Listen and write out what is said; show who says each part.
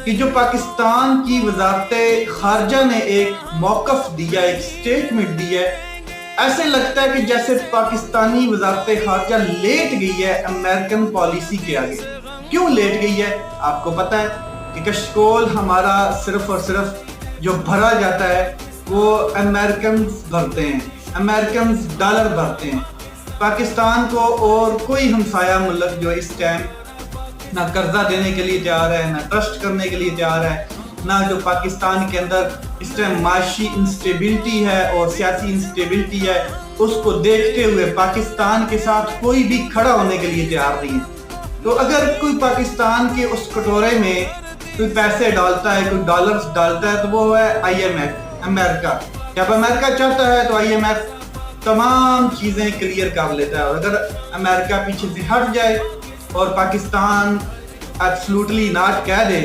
Speaker 1: کہ جو پاکستان کی وزارت خارجہ نے ایک موقف دیا، ایک سٹیٹمنٹ دی ہے، ایسے لگتا ہے کہ جیسے پاکستانی وزارت خارجہ لیٹ گئی ہے امریکن پالیسی کے آگے۔ کیوں لیٹ گئی ہے؟ آپ کو پتہ ہے کہ کشکول ہمارا صرف اور صرف جو بھرا جاتا ہے وہ امریکنز بھرتے ہیں، امریکنز ڈالر بھرتے ہیں۔ پاکستان کو اور کوئی ہمسایہ ملک جو اس ٹائم نہ قرضہ دینے کے لیے تیار ہے، نہ ٹرسٹ کرنے کے لیے تیار ہے، نہ جو پاکستان کے اندر اس ٹائم معاشی انسٹیبلٹی ہے اور سیاسی انسٹیبلٹی ہے، اس کو دیکھتے ہوئے پاکستان کے ساتھ کوئی بھی کھڑا ہونے کے لیے تیار نہیں ہے۔ تو اگر کوئی پاکستان کے اس کٹورے میں کوئی پیسے ڈالتا ہے، کوئی ڈالرز ڈالتا ہے، تو وہ ہے آئی ایم ایف، امریکہ۔ جب امریکہ چاہتا ہے تو آئی ایم ایف تمام چیزیں کلیئر کر لیتا ہے، اور اگر امریکہ پیچھے سے ہٹ جائے اور پاکستان ایبسلوٹلی ناٹ کہہ دے